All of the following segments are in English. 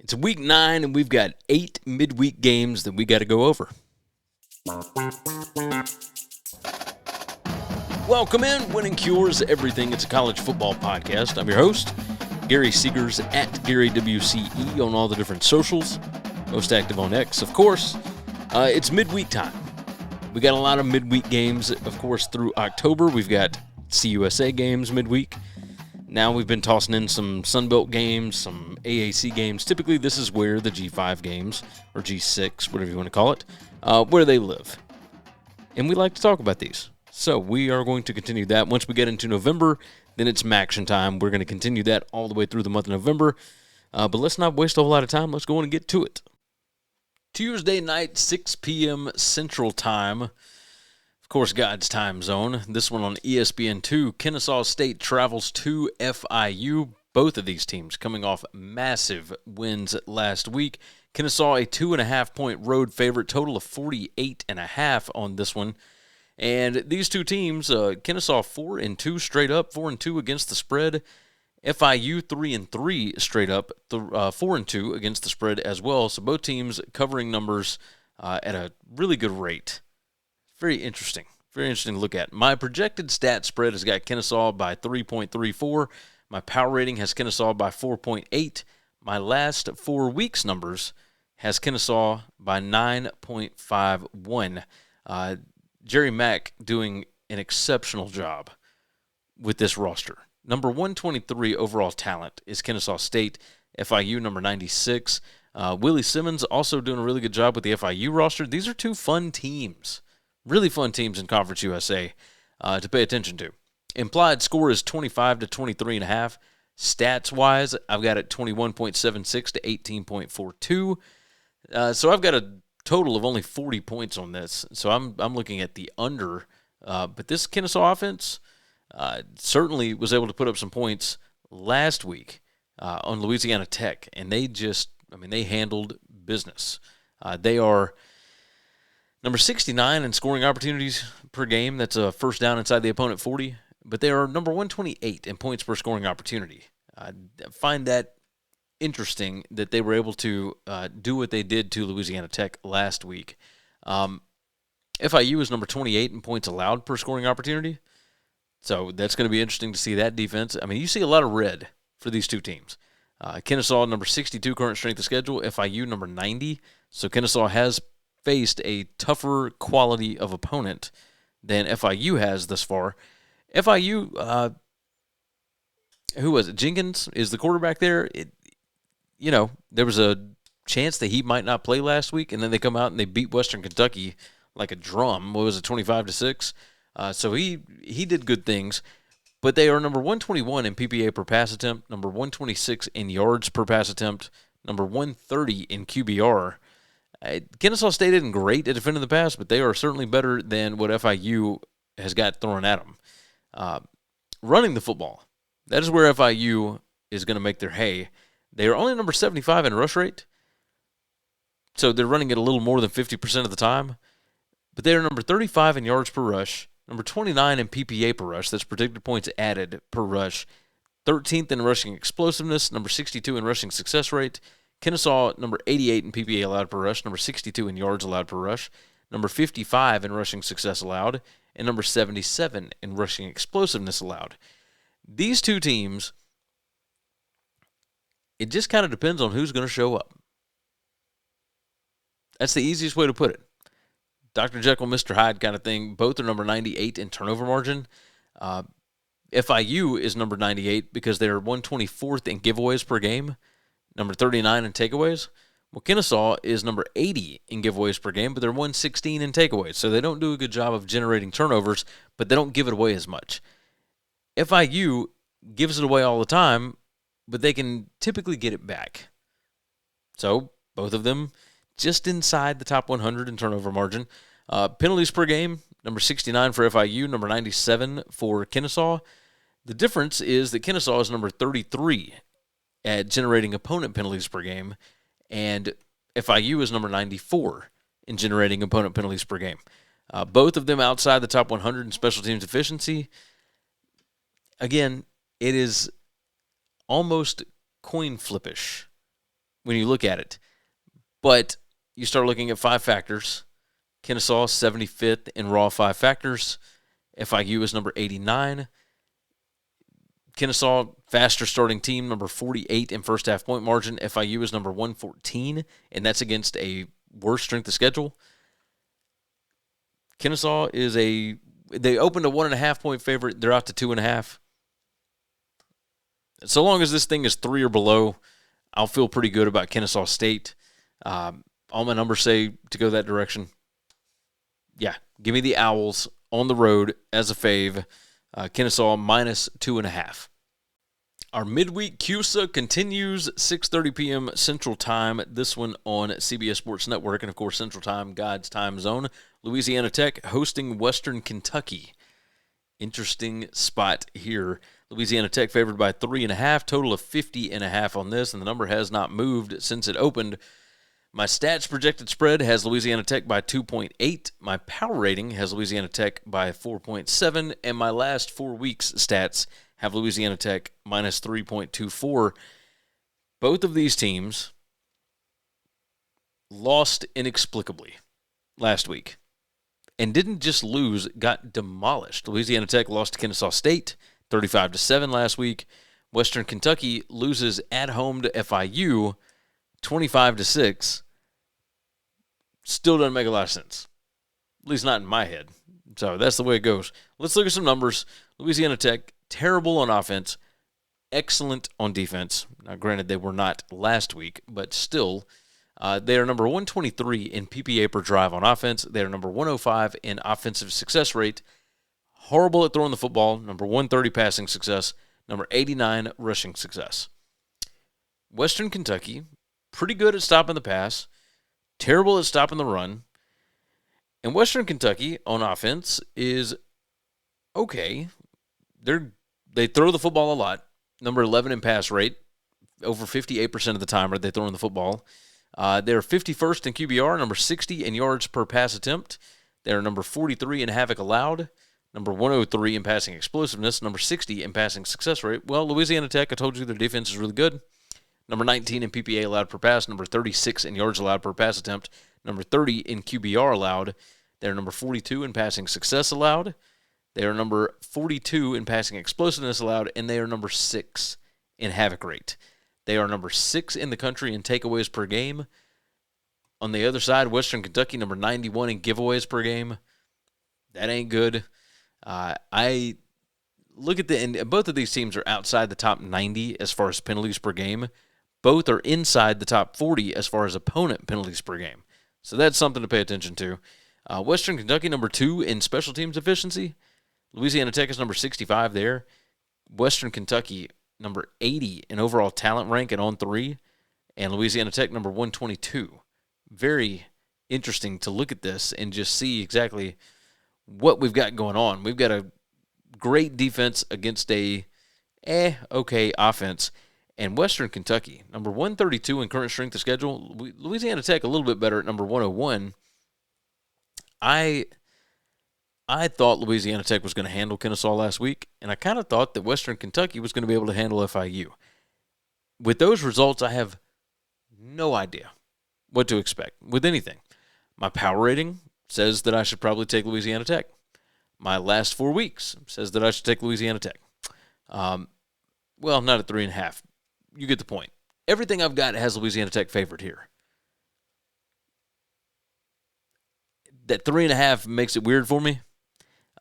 It's week 9, and we've got 8 midweek games that we got to go over. Welcome in. Winning Cures Everything. It's a college football podcast. I'm your host, Gary Seegers, at GaryWCE on all the different socials. Most active on X, of course. It's midweek time. We got a lot of midweek games, of course, through October. We've got CUSA games midweek. Now we've been tossing in some Sunbelt games, some AAC games. Typically, this is where the G5 games, or G6, whatever you want to call it, where they live. And we like to talk about these. So we are going to continue that. Once we get into November, then it's Maction time. We're going to continue that all the way through the month of November. But let's not waste a whole lot of time. Let's go on and get to it. Tuesday night, 6 p.m. Central Time. Of course, God's time zone. This one on ESPN2. Kennesaw State travels to FIU. Both of these teams coming off massive wins last week. Kennesaw, a 2.5-point road favorite, total of 48.5 on this one. And these two teams, Kennesaw 4-2 straight up, 4-2 against the spread. FIU 3-3 straight up, 4-2 against the spread as well. So both teams covering numbers at a really good rate. Very interesting to look at. My projected stat spread has got Kennesaw by 3.34. My power rating has Kennesaw by 4.8. My last 4 weeks numbers has Kennesaw by 9.51. Jerry Mack doing an exceptional job with this roster. Number 123 overall talent is Kennesaw State. FIU number 96. Willie Simmons also doing a really good job with the FIU roster. These are two fun teams. Really fun teams in Conference USA to pay attention to. Implied score is 25 to 23.5. Stats-wise, I've got it 21.76 to 18.42. So I've got a total of only 40 points on this. So I'm looking at the under. But this Kennesaw offense certainly was able to put up some points last week on Louisiana Tech. And they handled business. They are number 69 in scoring opportunities per game. That's a first down inside the opponent 40. But they are number 128 in points per scoring opportunity. I find that interesting that they were able to do what they did to Louisiana Tech last week. FIU is number 28 in points allowed per scoring opportunity. So that's going to be interesting to see that defense. I mean, you see a lot of red for these two teams. Kennesaw, number 62 current strength of schedule. FIU, number 90. So Kennesaw has faced a tougher quality of opponent than FIU has thus far. FIU, who was it? Jenkins is the quarterback there. There was a chance that he might not play last week, and then they come out and they beat Western Kentucky like a drum. What was it, 25-6? So he did good things. But they are number 121 in PPA per pass attempt, number 126 in yards per pass attempt, number 130 in QBR. Kennesaw State isn't great at defending the pass, but they are certainly better than what FIU has got thrown at them. Running the football, that is where FIU is going to make their hay. They are only number 75 in rush rate, so they're running it a little more than 50% of the time. But they are number 35 in yards per rush, number 29 in PPA per rush, that's predicted points added per rush, 13th in rushing explosiveness, number 62 in rushing success rate. Kennesaw, number 88 in PPA allowed per rush, number 62 in yards allowed per rush, number 55 in rushing success allowed, and number 77 in rushing explosiveness allowed. These two teams, it just kind of depends on who's going to show up. That's the easiest way to put it. Dr. Jekyll, Mr. Hyde kind of thing. Both are number 98 in turnover margin. FIU is number 98 because they're 124th in giveaways per game, number 39 in takeaways. Well, Kennesaw is number 80 in giveaways per game, but they're 116 in takeaways. So they don't do a good job of generating turnovers, but they don't give it away as much. FIU gives it away all the time, but they can typically get it back. So both of them just inside the top 100 in turnover margin. Penalties per game, number 69 for FIU, number 97 for Kennesaw. The difference is that Kennesaw is number 33 at generating opponent penalties per game, and FIU is number 94 in generating opponent penalties per game. Both of them outside the top 100 in special teams efficiency. Again, it is almost coin flippish when you look at it. But you start looking at 5 factors. Kennesaw, 75th in raw 5 factors. FIU is number 89. Kennesaw, faster starting team, number 48 in first half point margin. FIU is number 114, and that's against a worse strength of schedule. Kennesaw they opened a 1.5 point favorite. They're out to 2.5. So long as this thing is 3 or below, I'll feel pretty good about Kennesaw State. All my numbers say to go that direction. Yeah, give me the Owls on the road as a fave. Kennesaw minus 2.5. Our midweek CUSA continues 6:30 p.m. Central Time. This one on CBS Sports Network, and of course Central Time, God's time zone. Louisiana Tech hosting Western Kentucky. Interesting spot here. Louisiana Tech favored by 3.5, total of 50.5 on this, and the number has not moved since it opened. My stats projected spread has Louisiana Tech by 2.8. My power rating has Louisiana Tech by 4.7, and my last 4 weeks stats have Louisiana Tech minus 3.24. Both of these teams lost inexplicably last week. And didn't just lose, got demolished. Louisiana Tech lost to Kennesaw State 35-7 last week. Western Kentucky loses at home to FIU 25-6. Still doesn't make a lot of sense. At least not in my head. So that's the way it goes. Let's look at some numbers. Louisiana Tech, terrible on offense, excellent on defense. Now, granted, they were not last week, but still, they are number 123 in PPA per drive on offense. They are number 105 in offensive success rate. Horrible at throwing the football. Number 130 passing success. Number 89 rushing success. Western Kentucky, pretty good at stopping the pass. Terrible at stopping the run. And Western Kentucky on offense is okay. They throw the football a lot. Number 11 in pass rate. Over 58% of the time are they throwing the football. They're 51st in QBR, number 60 in yards per pass attempt. They're number 43 in havoc allowed, number 103 in passing explosiveness, number 60 in passing success rate. Well, Louisiana Tech, I told you their defense is really good. Number 19 in PPA allowed per pass, number 36 in yards allowed per pass attempt, number 30 in QBR allowed. They're number 42 in passing success allowed. They are number 42 in passing explosiveness allowed, and they are number 6 in havoc rate. They are number 6 in the country in takeaways per game. On the other side, Western Kentucky, number 91 in giveaways per game. That ain't good. I look at and both of these teams are outside the top 90 as far as penalties per game. Both are inside the top 40 as far as opponent penalties per game. So that's something to pay attention to. Western Kentucky, number 2 in special teams efficiency. Louisiana Tech is number 65 there. Western Kentucky, number 80 in overall talent rank and on 3, and Louisiana Tech number 122. Very interesting to look at this and just see exactly what we've got going on. We've got a great defense against a okay offense, and Western Kentucky, number 132 in current strength of schedule. Louisiana Tech a little bit better at number 101. I thought Louisiana Tech was going to handle Kennesaw last week, and I kind of thought that Western Kentucky was going to be able to handle FIU. With those results, I have no idea what to expect with anything. My power rating says that I should probably take Louisiana Tech. My last 4 weeks says that I should take Louisiana Tech. Well, not at 3.5. You get the point. Everything I've got has Louisiana Tech favored here. That 3.5 makes it weird for me.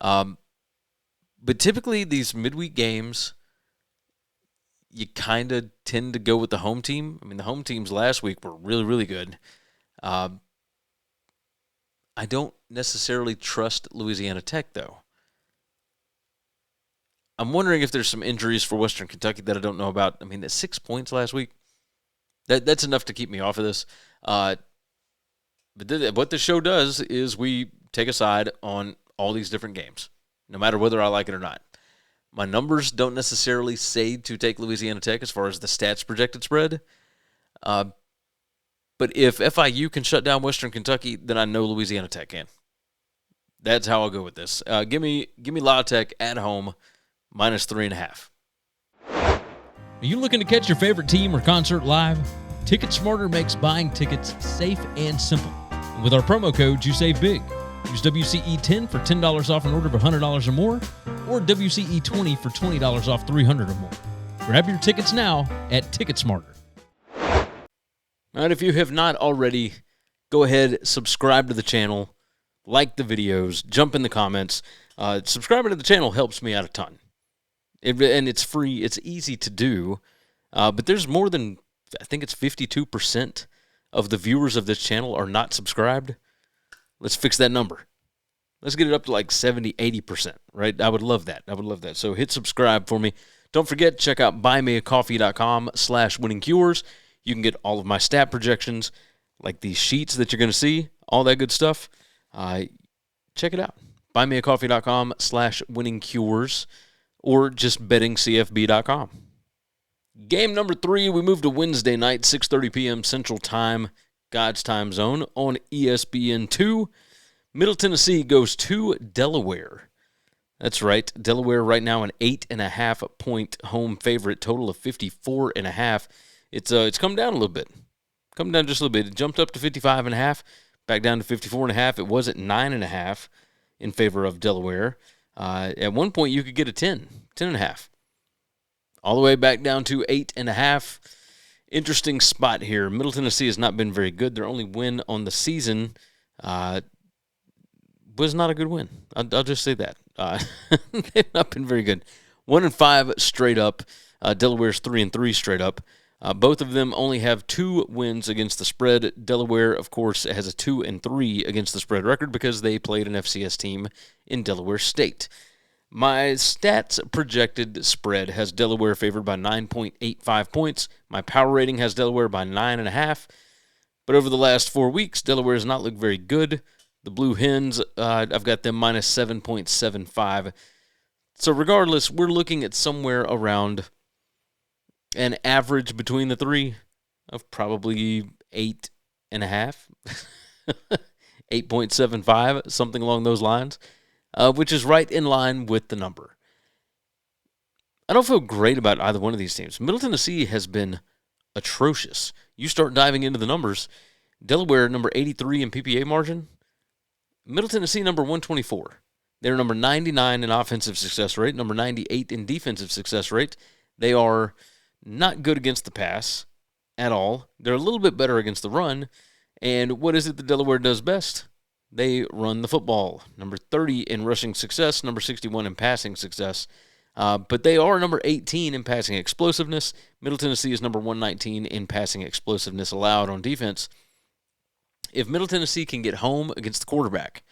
But typically these midweek games, you kind of tend to go with the home team. I mean, the home teams last week were really, really good. I don't necessarily trust Louisiana Tech, though. I'm wondering if there's some injuries for Western Kentucky that I don't know about. I mean, that's 6 points last week. That's enough to keep me off of this. But what the show does is we take a side on all these different games, no matter whether I like it or not. My numbers don't necessarily say to take Louisiana Tech as far as the stats projected spread. But if FIU can shut down Western Kentucky, then I know Louisiana Tech can. That's how I'll go with this. Give me La Tech at home, minus 3.5. Are you looking to catch your favorite team or concert live? TicketSmarter makes buying tickets safe and simple. And with our promo code, you save big. Use WCE10 for $10 off an order of $100 or more, or WCE20 for $20 off $300 or more. Grab your tickets now at TicketSmarter. All right, if you have not already, go ahead, subscribe to the channel, like the videos, jump in the comments. Subscribing to the channel helps me out a ton. And it's free. It's easy to do. But there's more than, I think it's 52% of the viewers of this channel are not subscribed. Let's fix that number. Let's get it up to like 70, 80%, right? I would love that. So hit subscribe for me. Don't forget, check out buymeacoffee.com/winningcures. You can get all of my stat projections, like these sheets that you're going to see, all that good stuff. Check it out. buymeacoffee.com/winningcures, or just bettingcfb.com. Game number 3, we moved to Wednesday night, 6:30 p.m. Central Time, God's time zone, on ESPN2. Middle Tennessee goes to Delaware. That's right. Delaware right now an 8.5-point home favorite, total of 54.5. It's come down a little bit. Come down just a little bit. It jumped up to 55.5, back down to 54.5. It was at 9.5 in favor of Delaware. At one point, you could get a 10.5. All the way back down to 8.5. Interesting spot here. Middle Tennessee has not been very good. Their only win on the season was not a good win. I'll just say that. They've not been very good. 1-5 straight up. Delaware's 3-3 straight up. Both of them only have 2 wins against the spread. Delaware, of course, has a 2-3 against the spread record because they played an FCS team in Delaware State. My stats projected spread has Delaware favored by 9.85 points. My power rating has Delaware by 9.5. But over the last 4 weeks, Delaware has not looked very good. The Blue Hens, I've got them minus 7.75. So regardless, we're looking at somewhere around an average between the three of probably 8.5, 8.75, something along those lines. Which is right in line with the number. I don't feel great about either one of these teams. Middle Tennessee has been atrocious. You start diving into the numbers. Delaware, number 83 in PPA margin. Middle Tennessee, number 124. They're number 99 in offensive success rate, number 98 in defensive success rate. They are not good against the pass at all. They're a little bit better against the run. And what is it that Delaware does best? They run the football. Number 30 in rushing success, number 61 in passing success. But they are number 18 in passing explosiveness. Middle Tennessee is number 119 in passing explosiveness allowed on defense. If Middle Tennessee can get home against the quarterback,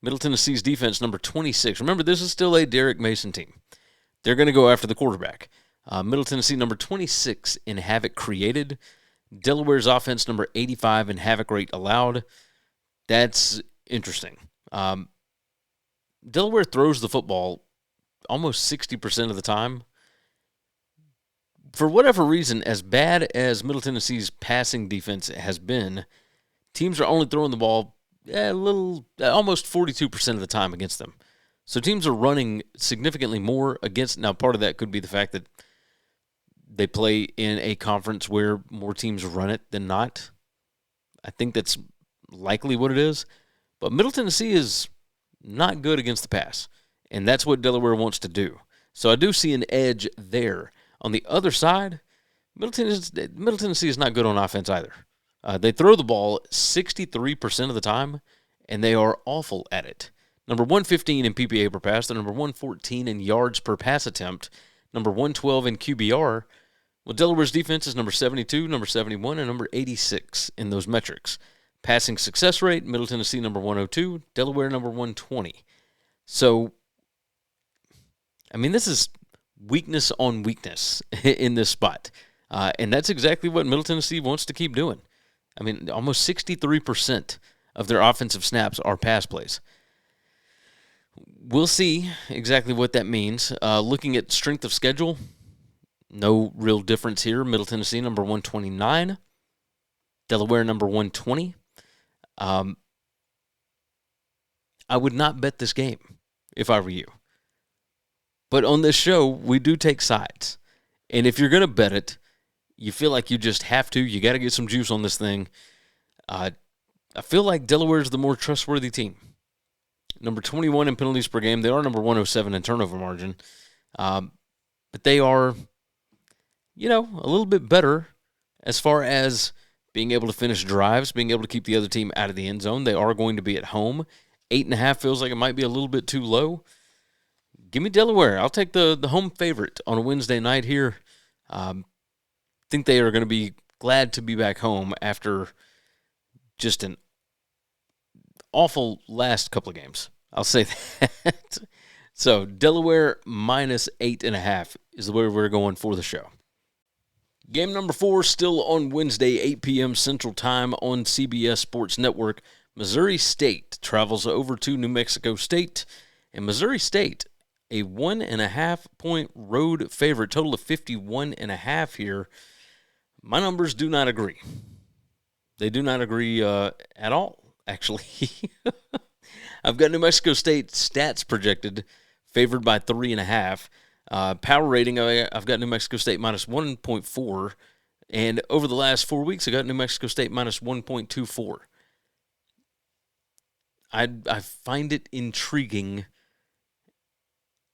Middle Tennessee's defense, number 26. Remember, this is still a Derek Mason team. They're going to go after the quarterback. Middle Tennessee, number 26 in havoc created. Delaware's offense, number 85 in havoc rate allowed. That's interesting. Delaware throws the football almost 60% of the time. For whatever reason, as bad as Middle Tennessee's passing defense has been, teams are only throwing the ball almost 42% of the time against them. So teams are running significantly more against. Now, part of that could be the fact that they play in a conference where more teams run it than not. I think that's likely what it is. But Middle Tennessee is not good against the pass, and that's what Delaware wants to do. So I do see an edge there. On the other side, Middle Tennessee is not good on offense either. They throw the ball 63% of the time, and they are awful at it. Number 115 in PPA per pass. They're number 114 in yards per pass attempt. Number 112 in QBR. Well, Delaware's defense is number 72, number 71, and number 86 in those metrics. Passing success rate, Middle Tennessee number 102, Delaware number 120. So, I mean, this is weakness on weakness in this spot. And that's exactly what Middle Tennessee wants to keep doing. I mean, almost 63% of their offensive snaps are pass plays. We'll see exactly what that means. Looking at strength of schedule, no real difference here. Middle Tennessee, number 129. Delaware, number 120. I would not bet this game if I were you. But on this show, we do take sides. And if you're going to bet it, You feel like you just have to. You got to get some juice on this thing. I feel like Delaware is the more trustworthy team. Number 21 in penalties per game. They are number 107 in turnover margin. But they are, a little bit better as far as being able to finish drives, being able to keep the other team out of the end zone. They are going to be at home. 8.5 feels like it might be a little bit too low. Give me Delaware. I'll take the home favorite on a Wednesday night here. Think they are going to be glad to be back home after just an awful last couple of games. I'll say that. So Delaware minus 8.5 is where we're going for the show. Game number 4 still on Wednesday, 8 p.m. Central Time on CBS Sports Network. Missouri State travels over to New Mexico State, and Missouri State, a 1.5-point road favorite, total of 51.5 here. My numbers do not agree. They do not agree at all, actually. I've got New Mexico State stats projected, favored by 3.5. Power rating, I've got New Mexico State minus 1.4. And over the last 4 weeks, I got New Mexico State minus 1.24. I find it intriguing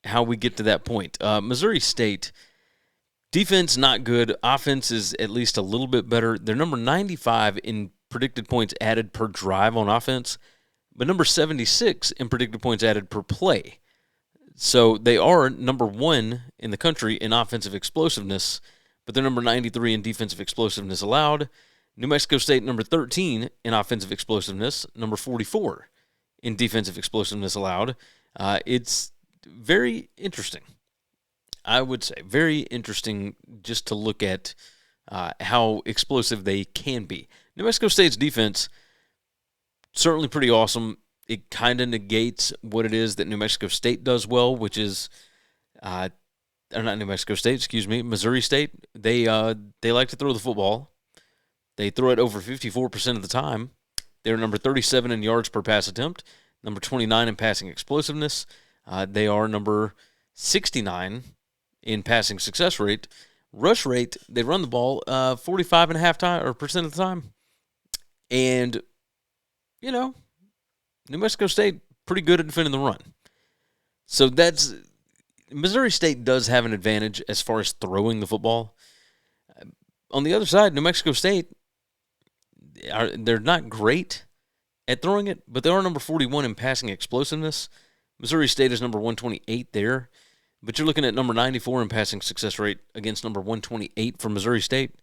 how we get to that point. Missouri State, defense not good. Offense is at least a little bit better. They're number 95 in predicted points added per drive on offense, but number 76 in predicted points added per play. So they are number 1 in the country in offensive explosiveness, but they're number 93 in defensive explosiveness allowed. New Mexico State, number 13 in offensive explosiveness, number 44 in defensive explosiveness allowed. It's very interesting. I would say very interesting just to look at how explosive they can be. New Mexico State's defense, certainly pretty awesome. It kind of negates what it is that New Mexico State does well, which is, or not New Mexico State, excuse me, Missouri State. They like to throw the football. They throw it over 54% of the time. They're number 37 in yards per pass attempt, number 29 in passing explosiveness. They are number 69 in passing success rate. Rush rate, they run the ball 45.5% of the time. And, New Mexico State, pretty good at defending the run. So Missouri State does have an advantage as far as throwing the football. On the other side, New Mexico State, they're not great at throwing it, but they are number 41 in passing explosiveness. Missouri State is number 128 there, but you're looking at number 94 in passing success rate against number 128 for Missouri State.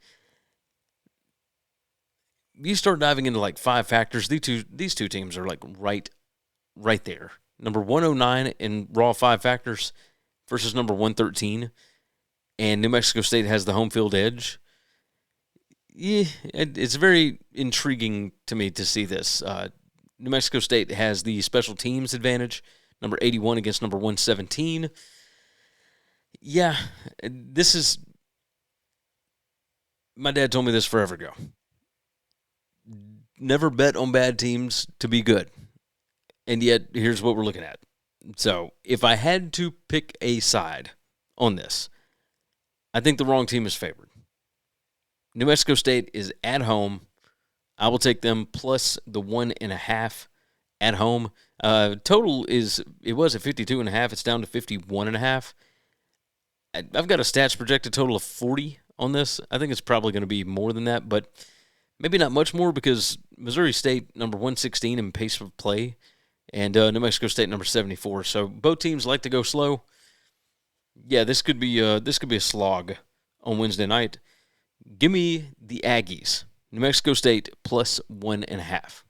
You start diving into like 5 factors. These two teams are like right there. Number 109 in raw 5 factors versus number 113, and New Mexico State has the home field edge. Yeah, it's very intriguing to me to see this. New Mexico State has the special teams advantage, number 81 against number 117. Yeah, this is... My dad told me this forever ago. Never bet on bad teams to be good. And yet, here's what we're looking at. So, if I had to pick a side on this, I think the wrong team is favored. New Mexico State is at home. I will take them plus the 1.5 at home. Total was at 52.5. It's down to 51.5. I've got a stats projected total of 40 on this. I think it's probably going to be more than that, but maybe not much more because Missouri State, number 116 in pace of play, and New Mexico State, number 74. So both teams like to go slow. Yeah, this could be a slog on Wednesday night. Give me the Aggies. New Mexico State plus 1.5.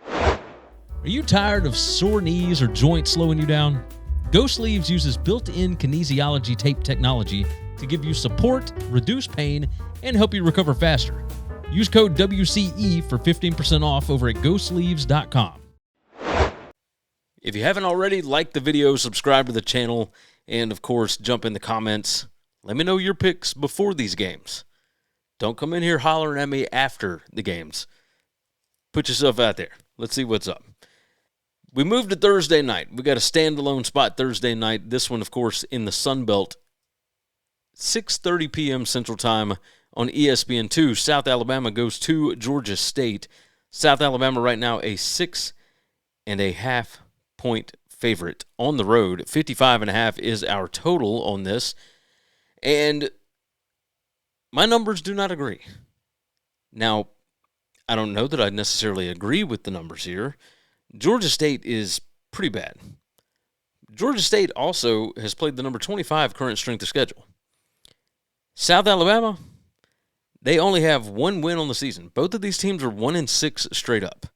Are you tired of sore knees or joints slowing you down? Go Sleeves uses built-in kinesiology tape technology to give you support, reduce pain, and help you recover faster. Use code WCE for 15% off over at GoSleeves.com. If you haven't already, like the video, subscribe to the channel, and of course, jump in the comments. Let me know your picks before these games. Don't come in here hollering at me after the games. Put yourself out there. Let's see what's up. We moved to Thursday night. We got a standalone spot Thursday night. This one, of course, in the Sun Belt. 6:30 p.m. Central Time on ESPN2. South Alabama goes to Georgia State. South Alabama right now a 6.5-point favorite on the road. 55.5 is our total on this. And my numbers do not agree. Now, I don't know that I necessarily agree with the numbers here. Georgia State is pretty bad. Georgia State also has played the number 25 current strength of schedule. South Alabama, they only have one win on the season. Both of these teams are 1-6 straight up.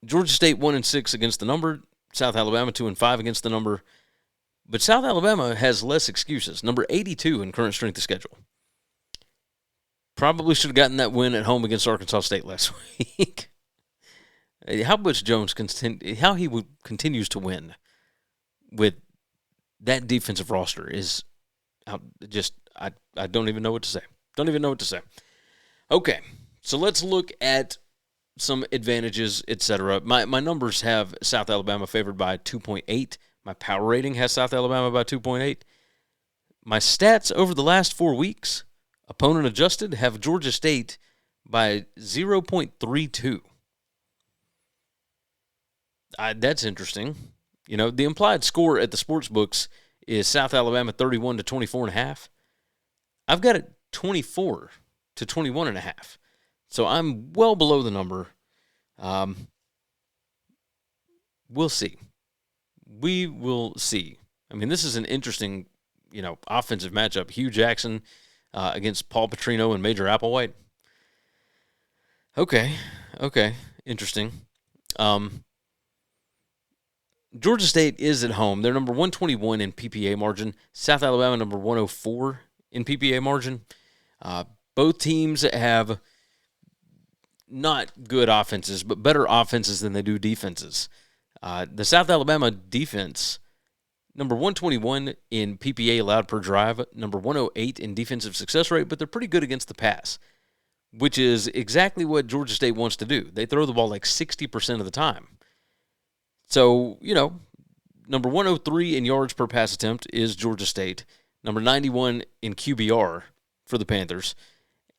Georgia State 1-6 against the number. South Alabama 2-5 against the number. But South Alabama has less excuses. Number 82 in current strength of schedule. Probably should have gotten that win at home against Arkansas State last week. How Butch Jones continues to win with that defensive roster is just I don't even know what to say. Don't even know what to say. Okay, so let's look at some advantages, etc. My numbers have South Alabama favored by 2.8. My power rating has South Alabama by 2.8. My stats over the last 4 weeks, opponent adjusted, have Georgia State by 0.32. That's interesting. You know, the implied score at the sports books is South Alabama 31 to 24.5. I've got it 24 to 21.5. So I'm well below the number. We'll see. We will see. I mean, this is an interesting, offensive matchup. Hugh Jackson against Paul Petrino and Major Applewhite. Okay. Interesting. Georgia State is at home. They're number 121 in PPA margin. South Alabama number 104 in PPA margin. Both teams have not good offenses, but better offenses than they do defenses. The South Alabama defense, number 121 in PPA allowed per drive, number 108 in defensive success rate, but they're pretty good against the pass, which is exactly what Georgia State wants to do. They throw the ball like 60% of the time. So, number 103 in yards per pass attempt is Georgia State. Number 91 in QBR for the Panthers.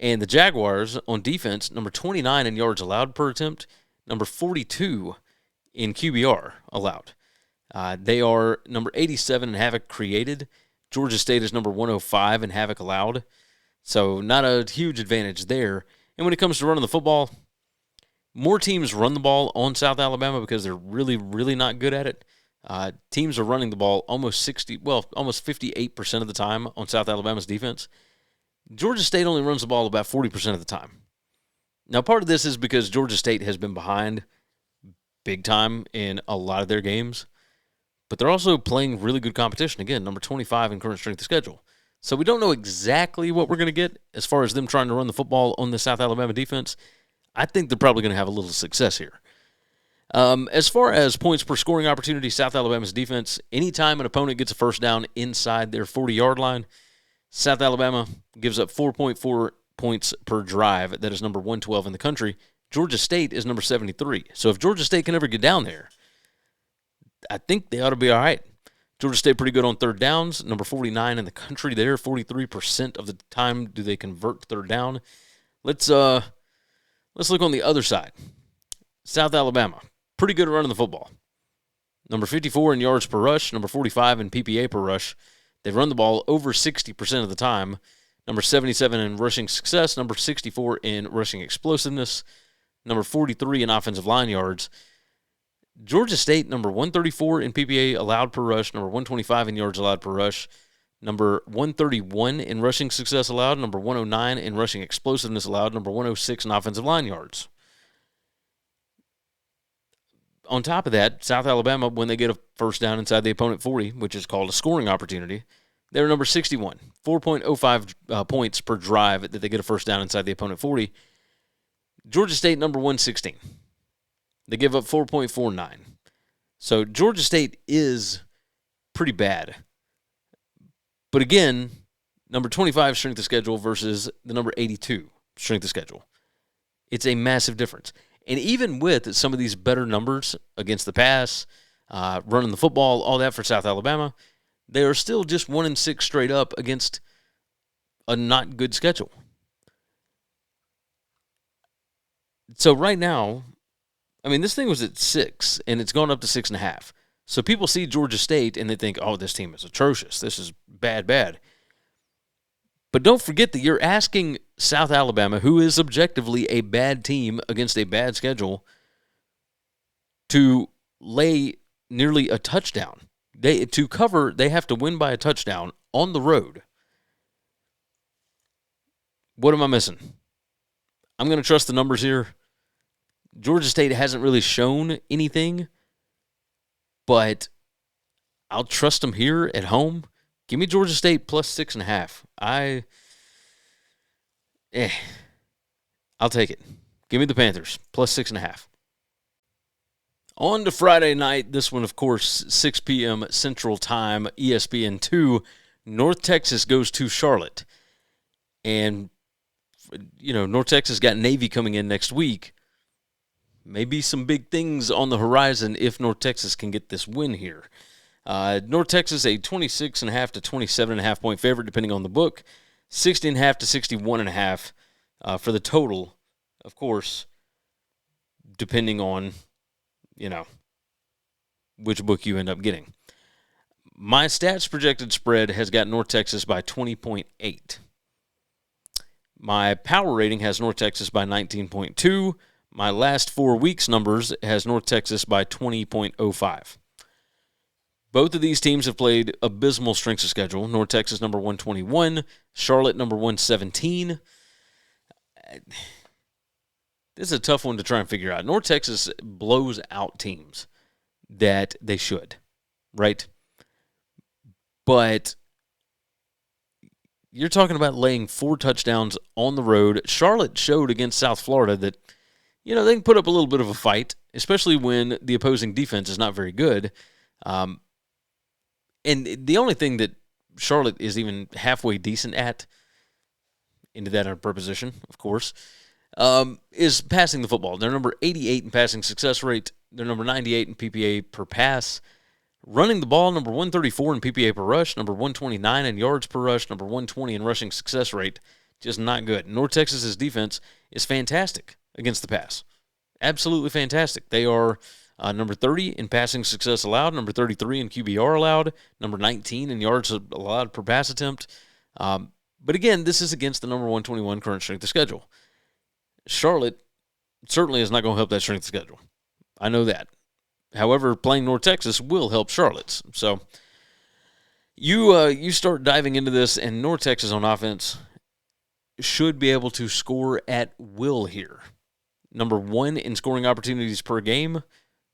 And the Jaguars on defense, number 29 in yards allowed per attempt, number 42 in QBR allowed. They are number 87 in havoc created. Georgia State is number 105 in havoc allowed. So not a huge advantage there. And when it comes to running the football, more teams run the ball on South Alabama because they're really, really not good at it. Teams are running the ball almost 58% of the time on South Alabama's defense. Georgia State only runs the ball about 40% of the time. Now, part of this is because Georgia State has been behind big time in a lot of their games, but they're also playing really good competition. Again, number 25 in current strength of schedule. So we don't know exactly what we're going to get as far as them trying to run the football on the South Alabama defense. I think they're probably going to have a little success here. As far as points per scoring opportunity, South Alabama's defense, anytime an opponent gets a first down inside their 40-yard line, South Alabama gives up 4.4 points per drive. That is number 112 in the country. Georgia State is number 73. So if Georgia State can ever get down there, I think they ought to be all right. Georgia State pretty good on third downs, number 49 in the country there. 43% of the time do they convert third down. Let's look on the other side. South Alabama, pretty good at running the football. Number 54 in yards per rush, number 45 in PPA per rush. They run the ball over 60% of the time. Number 77 in rushing success, number 64 in rushing explosiveness, number 43 in offensive line yards. Georgia State, number 134 in PPA allowed per rush, number 125 in yards allowed per rush, number 131 in rushing success allowed, number 109 in rushing explosiveness allowed, number 106 in offensive line yards. On top of that, South Alabama, when they get a first down inside the opponent 40, which is called a scoring opportunity, they're number 61, 4.05 points per drive that they get a first down inside the opponent 40. Georgia State, number 116. They give up 4.49. So Georgia State is pretty bad. But again, number 25 strength of schedule versus the number 82 strength of schedule. It's a massive difference. And even with some of these better numbers against the pass, running the football, all that for South Alabama, they are still just 1-6 straight up against a not good schedule. So right now, I mean, this thing was at 6, and it's gone up to 6.5. So people see Georgia State, and they think, oh, this team is atrocious. This is bad, bad. But don't forget that you're asking South Alabama, who is objectively a bad team against a bad schedule, to lay nearly a touchdown. To cover, they have to win by a touchdown on the road. What am I missing? I'm going to trust the numbers here. Georgia State hasn't really shown anything, but I'll trust them here at home. Give me Georgia State plus 6.5. I'll take it. Give me the Panthers plus 6.5. On to Friday night. This one, of course, 6 p.m. Central Time, ESPN2. North Texas goes to Charlotte. And, North Texas got Navy coming in next week. Maybe some big things on the horizon if North Texas can get this win here. North Texas, a 26.5 to 27.5 point favorite, depending on the book. 60.5 to 61.5 for the total, of course, depending on, which book you end up getting. My stats projected spread has got North Texas by 20.8. My power rating has North Texas by 19.2. My last 4 weeks numbers has North Texas by 20.05. Both of these teams have played abysmal strengths of schedule. North Texas number 121, Charlotte number 117. This is a tough one to try and figure out. North Texas blows out teams that they should, right? But you're talking about laying 4 touchdowns on the road. Charlotte showed against South Florida that, they can put up a little bit of a fight, especially when the opposing defense is not very good. And the only thing that Charlotte is even halfway decent at, into that on preposition, of course, is passing the football. They're number 88 in passing success rate. They're number 98 in PPA per pass. Running the ball, number 134 in PPA per rush, number 129 in yards per rush, number 120 in rushing success rate. Just not good. North Texas's defense is fantastic against the pass. Absolutely fantastic. They are number 30 in passing success allowed, number 33 in QBR allowed, number 19 in yards allowed per pass attempt. But again, this is against the number 121 current strength of schedule. Charlotte certainly is not going to help that strength of schedule. I know that. However, playing North Texas will help Charlotte's. So you start diving into this, and North Texas on offense should be able to score at will here. Number 1 in scoring opportunities per game.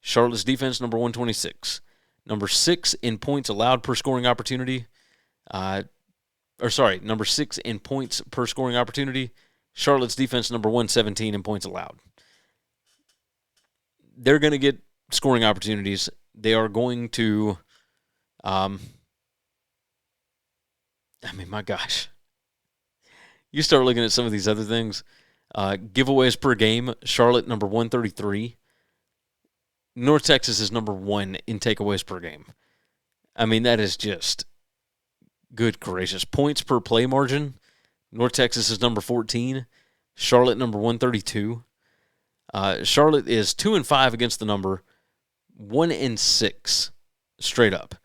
Charlotte's defense, number 126. Number 6 in points allowed per scoring opportunity. Number 6 in points per scoring opportunity. Charlotte's defense, number 117 in points allowed. They're going to get scoring opportunities. They are going to, my gosh. You start looking at some of these other things. Giveaways per game, Charlotte, number 133. North Texas is number 1 in takeaways per game. That is just good gracious. Points per play margin, North Texas is number 14. Charlotte, number 132. Charlotte is 2-5 against the number, 1-6 straight up.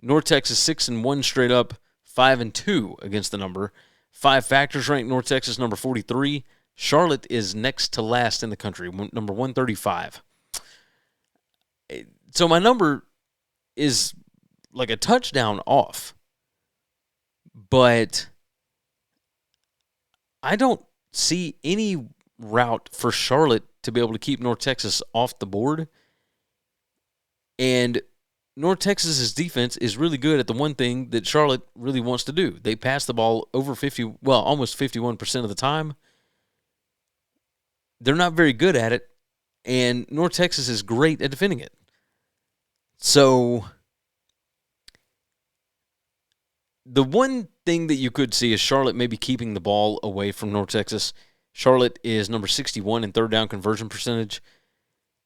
North Texas 6-1 straight up, 5-2 against the number. 5 factors rank North Texas number 43. Charlotte is next to last in the country, number 135. So my number is like a touchdown off, but I don't see any route for Charlotte to be able to keep North Texas off the board. And North Texas's defense is really good at the one thing that Charlotte really wants to do. They pass the ball almost 51% of the time. They're not very good at it, and North Texas is great at defending it. So the one thing that you could see is Charlotte maybe keeping the ball away from North Texas. Charlotte is number 61 in third down conversion percentage.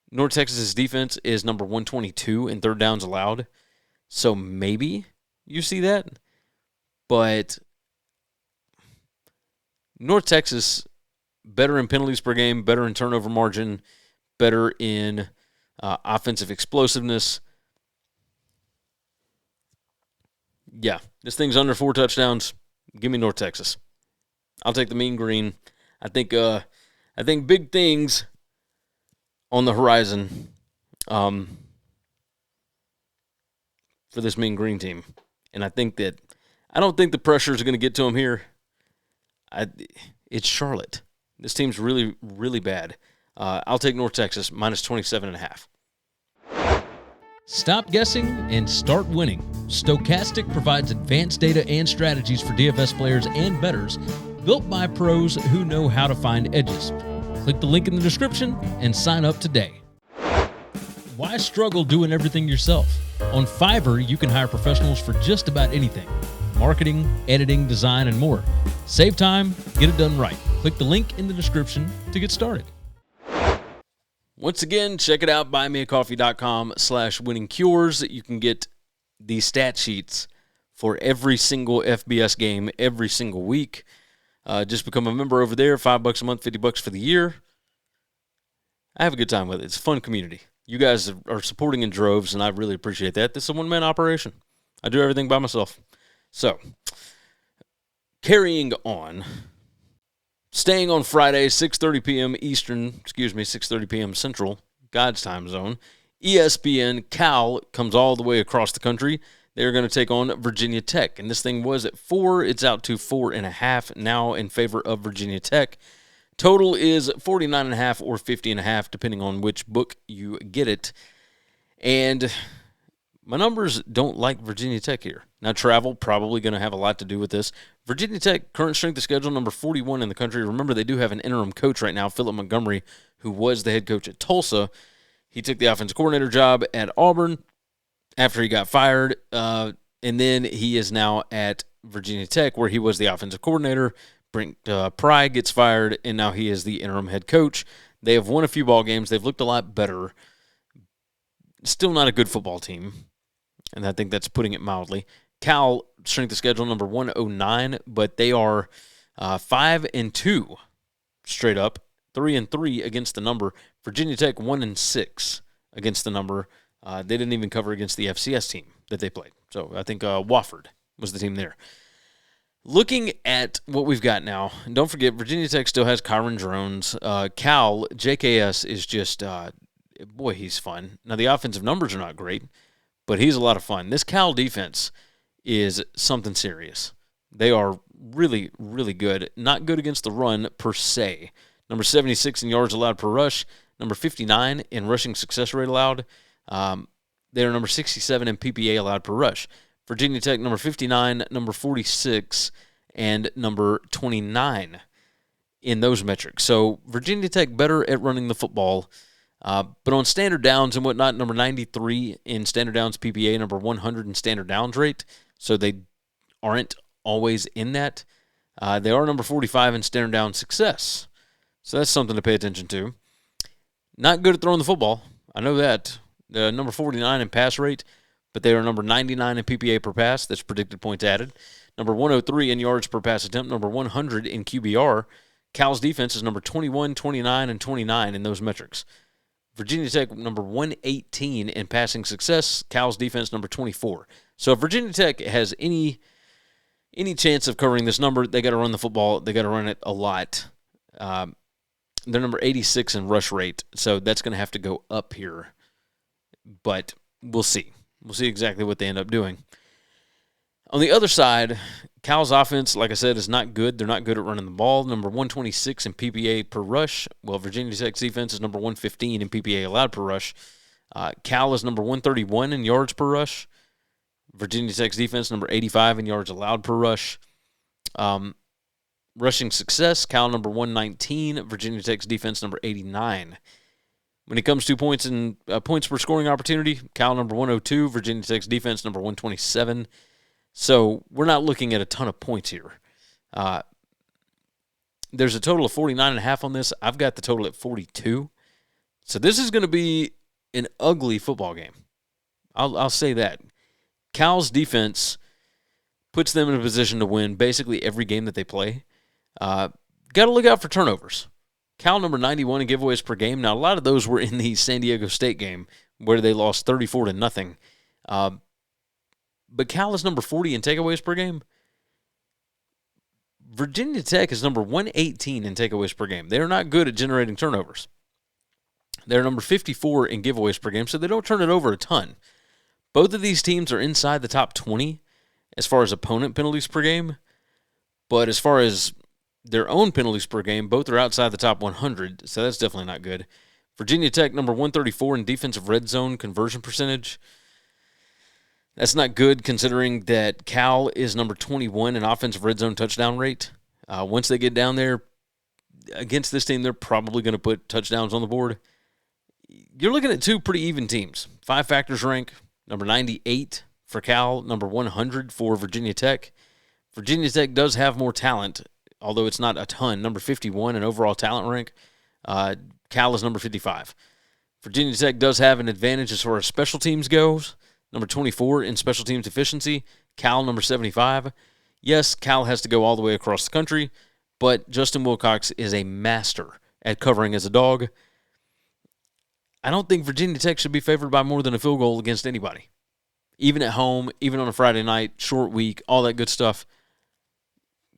North Texas's defense is number 122 in third downs allowed. So maybe you see that. But North Texas, better in penalties per game, better in turnover margin, better in offensive explosiveness. Yeah, this thing's under 4 touchdowns. Give me North Texas. I'll take the Mean Green. I think big things on the horizon for this Mean Green team. And I don't think the pressure is going to get to them here. It's Charlotte. This team's really, really bad. I'll take North Texas minus 27.5. Stop guessing and start winning. Stochastic provides advanced data and strategies for DFS players and bettors, built by pros who know how to find edges. Click the link in the description and sign up today. Why struggle doing everything yourself? On Fiverr, you can hire professionals for just about anything. Marketing, editing, design, and more. Save time, get it done right. Click the link in the description to get started. Once again, check it out, buymeacoffee.com/winningcures. You can get the stat sheets for every single FBS game every single week. Just become a member over there, $5 a month, $50 for the year. I have a good time with it. It's a fun community. You guys are supporting in droves, and I really appreciate that. This is a one-man operation. I do everything by myself. So, carrying on, staying on Friday, 6:30 p.m. Eastern, 6:30 p.m. Central, God's time zone, ESPN, Cal comes all the way across the country. They're going to take on Virginia Tech, and this thing was at 4. It's out to 4.5 now in favor of Virginia Tech. Total is 49.5 or 50.5, depending on which book you get it. And my numbers don't like Virginia Tech here. Now, travel probably going to have a lot to do with this. Virginia Tech, current strength of schedule, number 41 in the country. Remember, they do have an interim coach right now, Philip Montgomery, who was the head coach at Tulsa. He took the offensive coordinator job at Auburn after he got fired, and then he is now at Virginia Tech, where he was the offensive coordinator. Brent Pry gets fired, and now he is the interim head coach. They have won a few ball games. They've looked a lot better. Still not a good football team, and I think that's putting it mildly. Cal, strength of schedule, number 109, but they are 5-2 straight up, 3-3 against the number. Virginia Tech 1-6 against the number. They didn't even cover against the FCS team that they played. So I think Wofford was the team there. Looking at what we've got now, and don't forget, Virginia Tech still has Kyron Drones. Cal, JKS is just, boy, he's fun. Now, the offensive numbers are not great, but he's a lot of fun. This Cal defense is something serious. They are really, really good. Not good against the run per se. Number 76 in yards allowed per rush. Number 59 in rushing success rate allowed. They are number 67 in PPA allowed per rush. Virginia Tech, number 59, number 46, and number 29 in those metrics. So Virginia Tech better at running the football. But on standard downs and whatnot, number 93 in standard downs PPA, number 100 in standard downs rate. So they aren't always in that. They are number 45 in standard down success. So that's something to pay attention to. Not good at throwing the football. I know that. Number 49 in pass rate, but they are number 99 in PPA per pass. That's predicted points added. Number 103 in yards per pass attempt. Number 100 in QBR. Cal's defense is number 21, 29, and 29 in those metrics. Virginia Tech, number 118 in passing success. Cal's defense, number 24. So if Virginia Tech has any chance of covering this number, they got to run the football. They got to run it a lot. They're number 86 in rush rate, so that's going to have to go up here. But we'll see. We'll see exactly what they end up doing. On the other side, Cal's offense, like I said, is not good. They're not good at running the ball. Number 126 in PPA per rush. Well, Virginia Tech's defense is number 115 in PPA allowed per rush. Cal is number 131 in yards per rush. Virginia Tech's defense, number 85 in yards allowed per rush. Rushing success, Cal number 119. Virginia Tech's defense, number 89. When it comes to points and points per scoring opportunity, Cal number 102, Virginia Tech's defense number 127. So we're not looking at a ton of points here. There's a total of 49.5 on this. I've got the total at 42. So this is going to be an ugly football game. I'll say that. Cal's defense puts them in a position to win basically every game that they play. got to look out for turnovers. Cal number 91 in giveaways per game. Now, a lot of those were in the San Diego State game where they lost 34-0. But Cal is number 40 in takeaways per game. Virginia Tech is number 118 in takeaways per game. They're not good at generating turnovers. They're number 54 in giveaways per game, so they don't turn it over a ton. Both of these teams are inside the top 20 as far as opponent penalties per game, but as far as their own penalties per game, both are outside the top 100, so that's definitely not good. Virginia Tech, number 134 in defensive red zone conversion percentage. That's not good considering that Cal is number 21 in offensive red zone touchdown rate. Once they get down there against this team, they're probably going to put touchdowns on the board. You're looking at two pretty even teams. Five Factors rank, number 98 for Cal, number 100 for Virginia Tech. Virginia Tech does have more talent, although it's not a ton. Number 51 in overall talent rank. Cal is number 55. Virginia Tech does have an advantage as far as special teams goes. Number 24 in special teams efficiency. Cal, number 75. Yes, Cal has to go all the way across the country, but Justin Wilcox is a master at covering as a dog. I don't think Virginia Tech should be favored by more than a field goal against anybody. Even at home, even on a Friday night, short week, all that good stuff.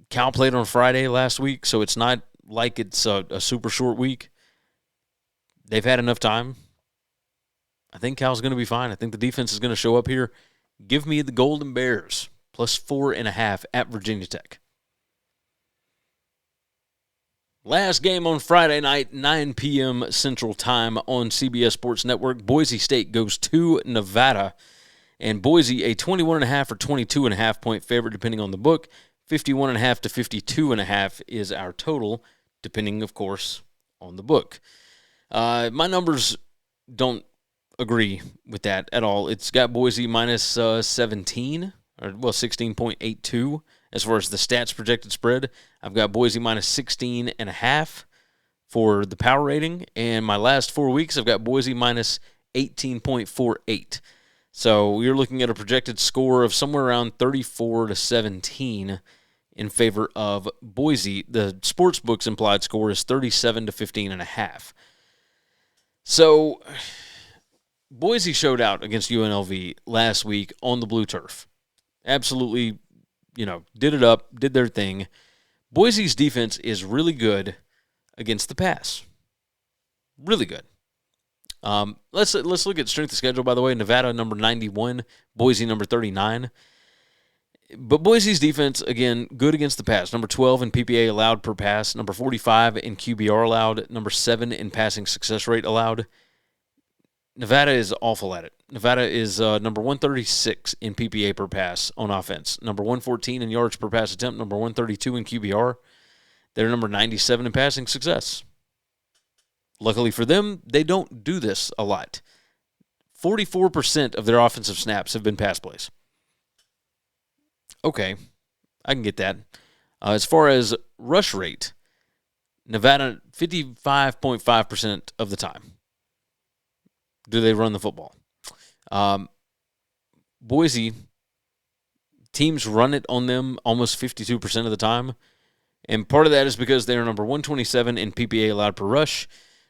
Cal played on Friday last week, so it's not like it's a super short week. They've had enough time. I think Cal's going to be fine. I think the defense is going to show up here. Give me the Golden Bears, plus 4.5 at Virginia Tech. Last game on Friday night, 9 p.m. Central Time on CBS Sports Network. Boise State goes to Nevada. And Boise, a 21.5 or 22.5 point favorite, depending on the book. 51.5 to 52.5 is our total, depending, of course, on the book. My numbers don't agree with that at all. It's got Boise minus 17, or 16.82 as far as the stats projected spread. I've got Boise minus 16.5 for the power rating, and my last 4 weeks I've got Boise minus 18.48. So you're looking at a projected score of somewhere around 34-17 in favor of Boise. The sportsbook's implied score is 37 to 15.5. So Boise showed out against UNLV last week on the blue turf. Absolutely, did it up, did their thing. Boise's defense is really good against the pass. Really good. Let's look at strength of schedule, by the way. Nevada, number 91. Boise, number 39. But Boise's defense, again, good against the pass. Number 12 in PPA allowed per pass. Number 45 in QBR allowed. Number 7 in passing success rate allowed. Nevada is awful at it. Nevada is number 136 in PPA per pass on offense. Number 114 in yards per pass attempt. Number 132 in QBR. They're number 97 in passing success. Luckily for them, they don't do this a lot. 44% of their offensive snaps have been pass plays. Okay, I can get that. As far as rush rate, Nevada, 55.5% of the time do they run the football. Boise, teams run it on them almost 52% of the time. And part of that is because they're number 127 in PPA allowed per rush,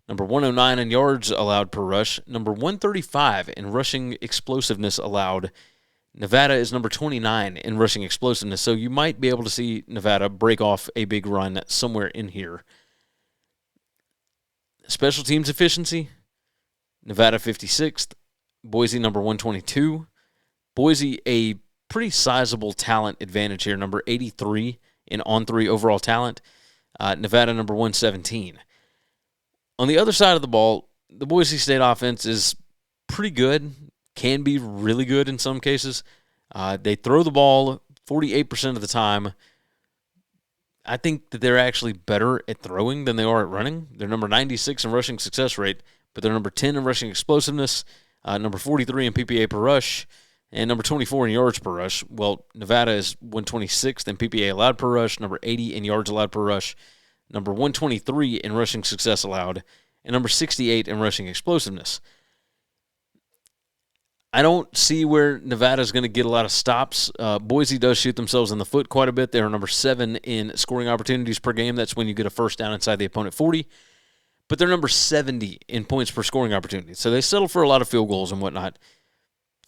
number 109 in yards allowed per rush, number 135 in rushing explosiveness allowed. Nevada is number 29 in rushing explosiveness, so you might be able to see Nevada break off a big run somewhere in here. Special teams efficiency, Nevada 56th, Boise number 122. Boise, a pretty sizable talent advantage here, number 83 in on-3 overall talent. Nevada number 117. On the other side of the ball, the Boise State offense is pretty good, can be really good in some cases. They throw the ball 48% of the time. I think that they're actually better at throwing than they are at running. They're number 96 in rushing success rate, but they're number 10 in rushing explosiveness, number 43 in PPA per rush, and number 24 in yards per rush. Well, Nevada is 126th in PPA allowed per rush, number 80 in yards allowed per rush, number 123 in rushing success allowed, and number 68 in rushing explosiveness. I don't see where Nevada's going to get a lot of stops. Boise does shoot themselves in the foot quite a bit. They're number 7 in scoring opportunities per game. That's when you get a first down inside the opponent 40. But they're number 70 in points per scoring opportunity. So they settle for a lot of field goals and whatnot.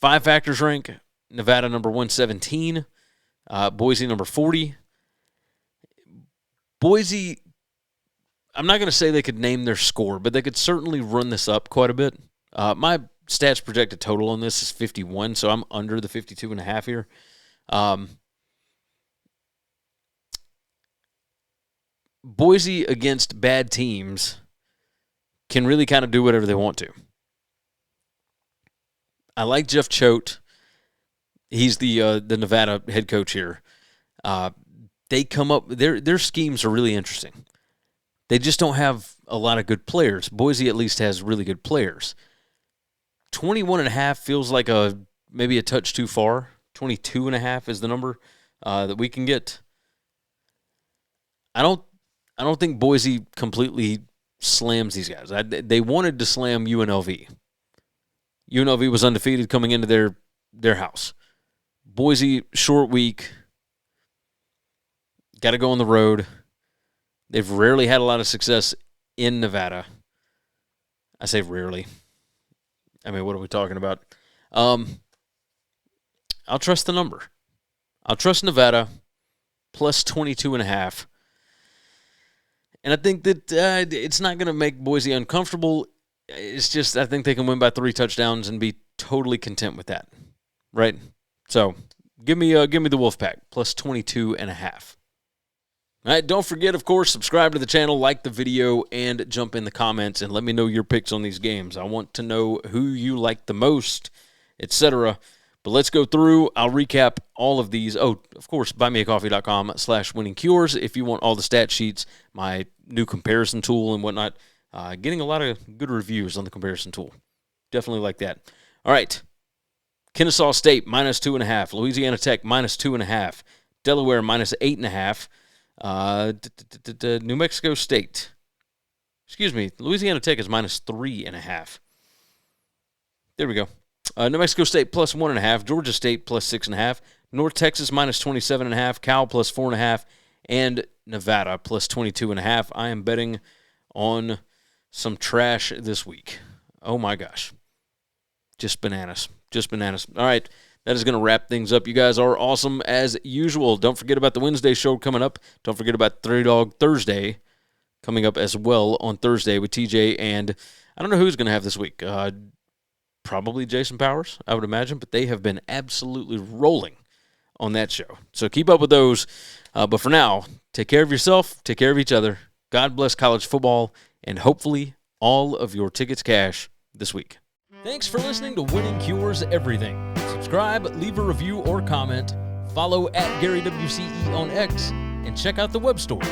5 factors rank. Nevada number 117. Boise number 40. Boise, I'm not going to say they could name their score, but they could certainly run this up quite a bit. My stats projected total on this is 51, so I'm under the 52.5 here. Boise against bad teams can really kind of do whatever they want to. I like Jeff Choate. He's the Nevada head coach here. They come up, their schemes are really interesting. They just don't have a lot of good players. Boise at least has really good players. 21.5 feels like maybe a touch too far. 22.5 is the number that we can get. I don't think Boise completely slams these guys. They wanted to slam UNLV. UNLV was undefeated coming into their house. Boise, short week. Got to go on the road. They've rarely had a lot of success in Nevada. I say rarely. I mean, what are we talking about? I'll trust the number. I'll trust Nevada plus 22.5. And I think that it's not going to make Boise uncomfortable. It's just I think they can win by 3 touchdowns and be totally content with that, right? So give me the Wolfpack plus 22.5. All right, don't forget, of course, subscribe to the channel, like the video, and jump in the comments and let me know your picks on these games. I want to know who you like the most, etc. But let's go through. I'll recap all of these. Oh, of course, buymeacoffee.com/winningcures if you want all the stat sheets, my new comparison tool and whatnot. Getting a lot of good reviews on the comparison tool. Definitely like that. All right. Kennesaw State, minus 2.5. Louisiana Tech, minus 2.5. Delaware, minus 8.5. New Mexico State. Excuse me. Louisiana Tech is minus 3.5. There we go. New Mexico State plus 1.5. Georgia State plus 6.5. North Texas minus 27.5. Cal plus 4.5. And Nevada plus 22.5. I am betting on some trash this week. Oh my gosh. Just bananas. Just bananas. All right. That is going to wrap things up. You guys are awesome as usual. Don't forget about the Wednesday show coming up. Don't forget about 30 Dog Thursday coming up as well on Thursday with TJ. And I don't know who's going to have this week. Probably Jason Powers, I would imagine. But they have been absolutely rolling on that show. So keep up with those. But for now, take care of yourself. Take care of each other. God bless college football. And hopefully all of your tickets cash this week. Thanks for listening to Winning Cures Everything. Subscribe, leave a review or comment, follow @GaryWCE on X, and check out the web store